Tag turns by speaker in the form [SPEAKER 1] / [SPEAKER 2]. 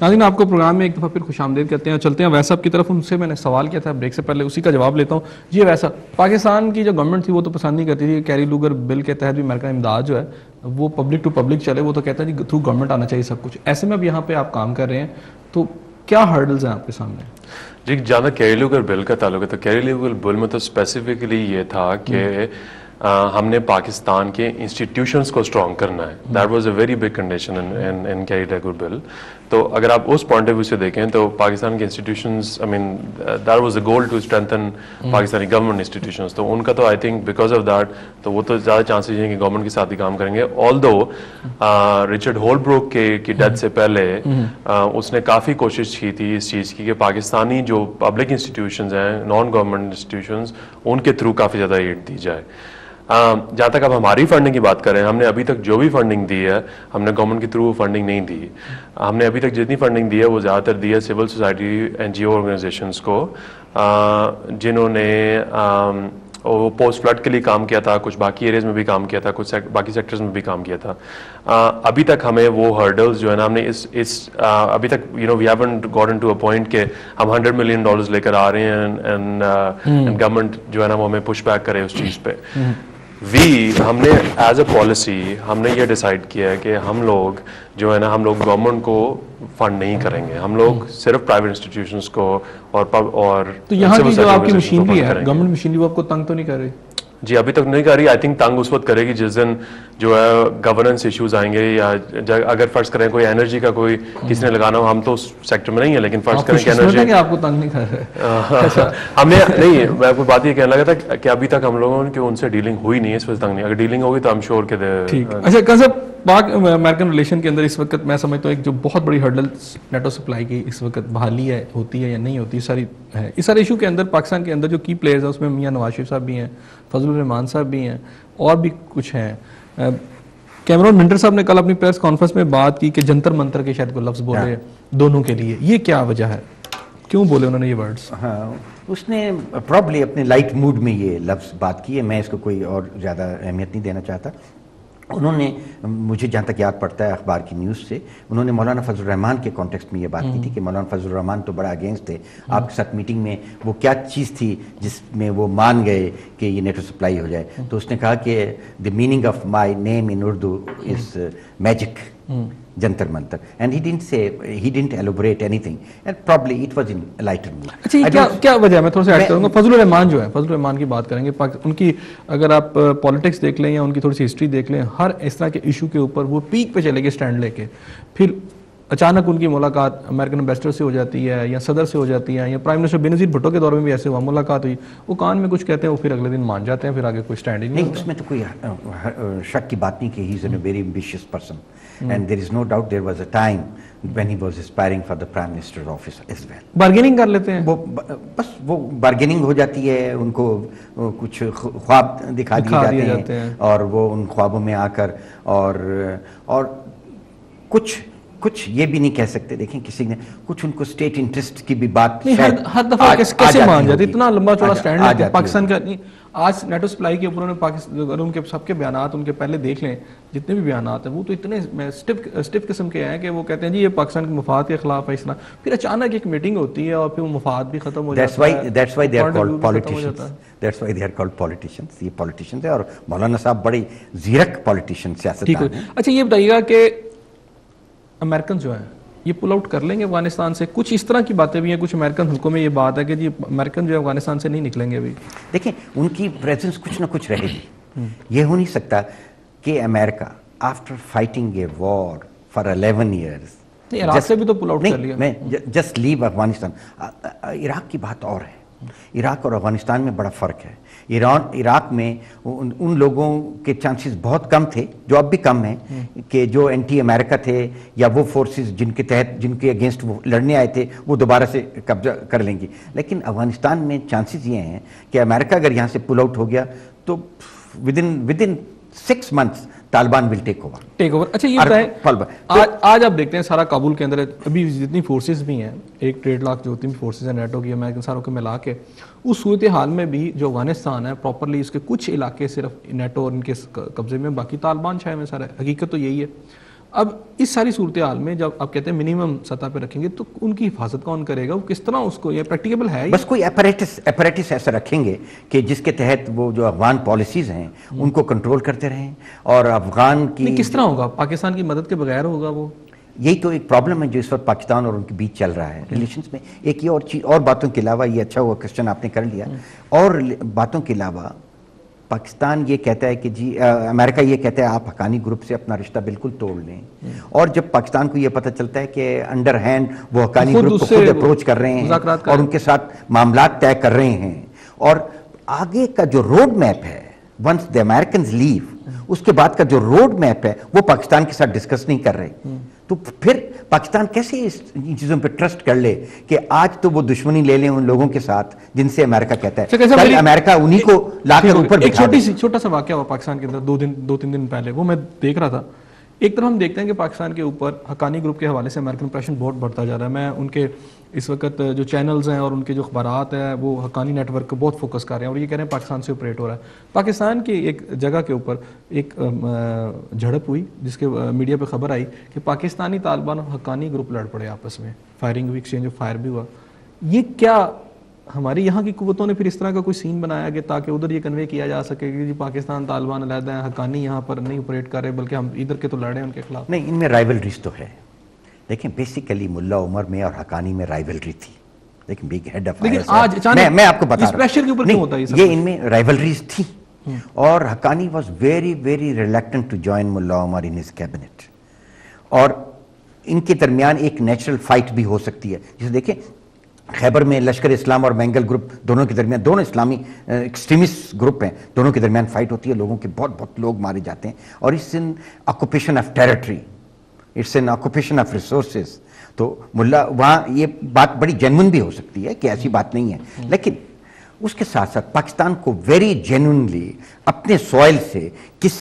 [SPEAKER 1] ناظرین آپ کو پروگرام میں ایک دفعہ پھر خوش آمدید کرتے ہیں. چلتے ہیں ویسا آپ کی طرف. ان سے میں نے سوال کیا تھا بریک سے پہلے, اسی کا جواب لیتا ہوں. جی ویسا, پاکستان کی جو گورنمنٹ تھی وہ تو پسند نہیں کرتی تھی کیری لوگر بل کے تحت بھی امریکن امداد جو ہے وہ پبلک ٹو پبلک چلے. وہ تو کہتا ہے جی تھرو گورنمنٹ آنا چاہیے سب کچھ. ایسے میں اب یہاں پہ آپ کام کر رہے ہیں تو کیا ہرڈلز ہیں آپ کے سامنے؟
[SPEAKER 2] جی جہاں کیری لوگر بل کا تعلق ہے تو کیری لوگر بل میں تو اسپیسیفکلی یہ تھا کہ ہم نے پاکستان کے انسٹیٹیوشنس کو اسٹرانگ کرنا ہے. That was a very big condition in carry Lugar bill. تو اگر آپ اس پوائنٹ آف ویو سے دیکھیں تو پاکستان کے institutions I mean that was a goal to strengthen Pakistani government institutions. تو ان کا تو I think because of that تو وہ تو زیادہ چانسز ہیں کہ گورنمنٹ کے ساتھ ہی کام کریں گے. آل دو رچرڈ ہولبروک کی ڈیتھ سے پہلے اس نے کافی کوشش کی تھی اس چیز کی کہ پاکستانی جو پبلک انسٹیٹیوشنز ہیں نان گورنمنٹ انسٹیٹیوشنز ان کے تھرو کافی زیادہ ایڈ دی جائے. جہاں تک اب ہماری فنڈنگ کی بات کریں, ہم نے ابھی تک جو بھی فنڈنگ دی ہے ہم نے گورنمنٹ کے تھرو فنڈنگ نہیں دی. ہم نے ابھی تک جتنی فنڈنگ دی ہے وہ زیادہ تر دی ہے سول سوسائٹی NGO آرگنائزیشنس کو جنہوں نے وہ پوسٹ فلڈ کے لیے کام کیا تھا, کچھ باقی ایریاز میں بھی کام کیا تھا, کچھ باقی سیکٹرز میں بھی کام کیا تھا. ابھی تک ہمیں وہ ہرڈلز جو ہے نا ہم نے اس ابھی تک we haven't gotten to a point کہ ہم $100 ملین لے کر آ رہے ہیں اینڈ گورنمنٹ جو ہے نا وہ ہمیں پش بیک کرے اس چیز پہ. ہم نے ایز اے پالیسی ہم نے یہ ڈیسائیڈ کیا ہے کہ ہم لوگ جو ہے نا ہم لوگ گورنمنٹ کو فنڈ نہیں کریں گے. ہم لوگ صرف پرائیویٹ انسٹیٹیوشنس کو اور
[SPEAKER 1] تو یہاں کی جو آپ کی مشینری ہے گورنمنٹ مشینری وہ آپ کو تنگ تو نہیں کر رہی؟
[SPEAKER 2] جی ابھی تک نہیں کر رہی. آئی تھنک تنگ اس وقت کرے گی جس دن جو ہے گورننس ایشوز آئیں گے, یا اگر فرض کریں کوئی انرجی کا کوئی کسی نے لگانا ہو, ہم تو اس سیکٹر میں نہیں ہیں لیکن فرض کریں کہ انرجی
[SPEAKER 1] آپ کو تنگ نہیں کر رہے.
[SPEAKER 2] ہمیں نہیں, میں کوئی بات یہ کہنے لگا تھا کہ ابھی تک ہم لوگوں کی ان سے ڈیلنگ ہوئی نہیں ہے, اس وجہ تنگ نہیں. اگر ڈیلنگ ہوگی تو ہم شور کے
[SPEAKER 1] ٹھیک. اچھا کنسر پاک امریکن ریلیشن کے اندر اس وقت میں سمجھتا ہوں ایک جو بہت بڑی ہرڈل نیٹو سپلائی کی اس وقت بحالی ہے, ہوتی ہے یا نہیں ہوتی, ساری ہے. اس سارے ایشو کے اندر پاکستان کے اندر جو کی پلیئرز ہیں اس میں میاں نواز شریف صاحب بھی ہیں, فضل الرحمان صاحب بھی ہیں, اور بھی کچھ ہیں. کیمرون منٹر صاحب نے کل اپنی پریس کانفرنس میں بات کی کہ جنتر منتر کے شاید کوئی لفظ بولے دونوں کے لیے. یہ کیا وجہ ہے, کیوں بولے انہوں نے یہ ورڈز؟
[SPEAKER 3] ہاں اس نے پرابلی اپنے لائٹ موڈ میں یہ لفظ بات کی ہے, میں اس کو کوئی اور زیادہ اہمیت نہیں دینا چاہتا. انہوں نے مجھے جہاں تک یاد پڑتا ہے اخبار کی نیوز سے, انہوں نے مولانا فضل الرحمان کے کانٹیکسٹ میں یہ بات کی تھی کہ مولانا فضل الرحمان تو بڑا اگینسٹ تھے آپ کے ساتھ میٹنگ میں. وہ کیا چیز تھی جس میں وہ مان گئے کہ یہ نیٹو سپلائی ہو جائے؟ تو اس نے کہا کہ the meaning of my name in Urdu is magic, جنتر منتر. And he didn't elaborate anything and probably it was in a lighter mood.
[SPEAKER 1] اچھا یہ کیا وجہ ہے, میں تھوڑا سا ایڈ کروں گا. فضل الرحمان جو ہے, فضل الرحمان کی بات کریں گے, ان کی اگر آپ پالیٹکس دیکھ لیں یا ان کی تھوڑی سی ہسٹری دیکھ لیں, ہر اس طرح کے ایشو کے اوپر وہ پیک پہ چلے گئے اسٹینڈ لے کے. پھر اچانک ان کی ملاقات امریکن امبیسڈر سے ہو جاتی ہے یا صدر سے ہو جاتی ہے, یا پرائم منسٹر بینظیر بھٹو کے دور میں بھی ایسے ہوا, ملاقات ہوئی, وہ کان میں کچھ کہتے ہیں, وہ پھر اگلے دن مان جاتے ہیں, پھر آگے کوئی اسٹینڈ ہی نہیں.
[SPEAKER 3] اس میں تو کوئی شک کی بات نہیں کہ he is a very ambitious person and there is no doubt there was a time when he was aspiring for the prime minister office as well.
[SPEAKER 1] Bargaining کر لیتے ہیں,
[SPEAKER 3] وہ بس وہ بارگیننگ ہو جاتی ہے, ان کو کچھ خواب دکھا دیے جاتے ہیں اور وہ ان خوابوں میں آ کر اور کچھ یہ بھی نہیں کہہ سکتے. دیکھیں کسی نے کچھ ان کو اسٹیٹ انٹرسٹ کی بھی بات
[SPEAKER 1] ہر دفعہ کیسے مان جاتی, اتنا لمبا چوڑا اسٹینڈ لیتے ہیں پاکستان کا. آج نیٹو سپلائی کے اوپر انہوں نے پاکستان ان کے سب کے بیانات ان کے پہلے دیکھ لیں, جتنے بھی بیانات ہیں وہ تو اتنے اسٹف قسم کے ہیں کہ وہ کہتے ہیں جی یہ پاکستان کے مفاد کے خلاف ہے اس طرح. پھر اچانک ایک میٹنگ ہوتی ہے اور پھر وہ مفاد بھی ختم ہو جاتا ہے.
[SPEAKER 3] That's why they are called politicians. That's why they are called politicians. یہ politicians ہیں اور مولانا صاحب بڑے زیرک پولیٹیشین سیاستدان ہیں.
[SPEAKER 1] اچھا یہ بتائیے گا کہ امریکن جو ہیں یہ پل آؤٹ کر لیں گے افغانستان سے؟ کچھ اس طرح کی باتیں بھی ہیں, کچھ امریکن حلقوں میں یہ بات ہے کہ جی امریکن جو ہے افغانستان سے نہیں نکلیں گے ابھی.
[SPEAKER 3] دیکھیں ان کی پریزنس کچھ نہ کچھ رہے گی. یہ ہو نہیں سکتا کہ امریکہ after fighting a war for 11 years
[SPEAKER 1] Iraq سے بھی تو پل آؤٹ کر لیا.
[SPEAKER 3] میں جسٹ لیو افغانستان. عراق کی بات اور ہے, عراق اور افغانستان میں بڑا فرق ہے. عراق میں ان لوگوں کے چانسز بہت کم تھے, جو اب بھی کم ہیں, کہ جو اینٹی امریکہ تھے یا وہ فورسز جن کے اگینسٹ وہ لڑنے آئے تھے وہ دوبارہ سے قبضہ کر لیں گی. لیکن افغانستان میں چانسز یہ ہیں کہ امریکہ اگر یہاں سے پل آؤٹ ہو گیا تو ودن 6 months طالبان ول ٹیک اوور.
[SPEAKER 1] اچھا یہ بتائیں آج آپ دیکھتے ہیں سارا کابل کے اندر ابھی جتنی فورسز بھی ہیں, 1.5 لاکھ جو اتنی فورسز ہیں نیٹو کی امریکن ساروں کو ملا کے, اس صورتحال میں بھی جو افغانستان ہے پراپرلی اس کے کچھ علاقے صرف نیٹو اور ان کے قبضے میں, باقی طالبان چھائے میں سارا. حقیقت تو یہی ہے. اب اس ساری صورتحال میں جب آپ کہتے ہیں منیمم سطح پہ رکھیں گے تو ان کی حفاظت کون کرے گا, وہ کس طرح اس کو, یہ پریکٹیکیبل ہے؟
[SPEAKER 3] بس کوئی اپریٹس ایسا رکھیں گے کہ جس کے تحت وہ جو افغان پالیسیز ہیں ان کو کنٹرول کرتے رہیں, اور افغان کی
[SPEAKER 1] کس طرح ہوگا؟ پاکستان کی مدد کے بغیر ہوگا وہ؟
[SPEAKER 3] یہی تو ایک پرابلم ہے جو اس وقت پاکستان اور ان کے بیچ چل رہا ہے ریلیشنز میں. ایک یہ اور چیز, اور باتوں کے علاوہ, یہ اچھا ہوا کوسچن آپ نے کر لیا, اور باتوں کے علاوہ پاکستان یہ کہتا ہے کہ جی امریکہ یہ کہتا ہے آپ حقانی گروپ سے اپنا رشتہ بالکل توڑ لیں, اور جب پاکستان کو یہ پتہ چلتا ہے کہ انڈر ہینڈ وہ حقانی گروپ کو خود اپروچ کر رہے ہیں اور ان کے ساتھ معاملات طے کر رہے ہیں, اور آگے کا جو روڈ میپ ہے ونس دی امریکنز لیو, اس کے بعد کا جو روڈ میپ ہے وہ پاکستان کے ساتھ ڈسکس نہیں کر رہے, تو پھر پاکستان کیسے ان چیزوں پہ ٹرسٹ کر لے کہ آج تو وہ دشمنی لے لیں ان لوگوں کے ساتھ جن سے امریکہ کہتا ہے, کل امریکہ انہی کو لا کر اوپر بٹھا دے.
[SPEAKER 1] ایک چھوٹا سا واقعہ ہوا پاکستان کے اندر 2-3 دن پہلے, وہ میں دیکھ رہا تھا. ایک طرف ہم دیکھتے ہیں کہ پاکستان کے اوپر حقانی گروپ کے حوالے سے امریکن پریشر بہت بڑھتا جا رہا ہے. میں ان کے اس وقت جو چینلز ہیں اور ان کے جو اخبارات ہیں وہ حقانی نیٹ ورک کو بہت فوکس کر رہے ہیں, اور یہ کہہ رہے ہیں پاکستان سے آپریٹ ہو رہا ہے. پاکستان کی ایک جگہ کے اوپر ایک جھڑپ ہوئی جس کے میڈیا پہ خبر آئی کہ پاکستانی طالبان اور حقانی گروپ لڑ پڑے آپس میں, فائرنگ ہوئی, ایکسچینج آف فائر بھی ہوا. یہ کیا ہماری یہاں کی قوتوں نے پھر اس طرح کا کوئی سین بنایا کہ تاکہ ادھر یہ کنوے کیا جا سکے کہ جی پاکستان طالبان علیحدہ ہیں, حقانی یہاں پر نہیں آپریٹ کر رہے بلکہ ہم ادھر کے تو لڑ رہے ہیں ان کے خلاف؟
[SPEAKER 3] نہیں, ان میں رائیولریز تو ہے. دیکھیں بیسیکلی ملا عمر میں اور حقانی میں رائیولری تھی, لیکن بگ ہیڈ آف میں آپ کو بتا رہا ہوں یہ ان میں رائیولریز تھی, اور Haqqani was very very reluctant to join Mullah Omar in his cabinet, اور ان کے درمیان ایک نیچرل فائٹ بھی ہو سکتی ہے. جسے دیکھیں خیبر میں لشکر اسلام اور مینگل گروپ دونوں کے درمیان, دونوں اسلامی ایکسٹریمسٹ گروپ ہیں, دونوں کے درمیان فائٹ ہوتی ہے, لوگوں کے بہت لوگ مارے جاتے ہیں, اور it's an occupation of territory, it's an occupation of resources. تو ملا وہاں یہ بات بڑی جینون بھی ہو سکتی ہے کہ ایسی بات نہیں ہے, لیکن اس کے ساتھ ساتھ پاکستان کو ویری جینونلی اپنے سوائل سے کس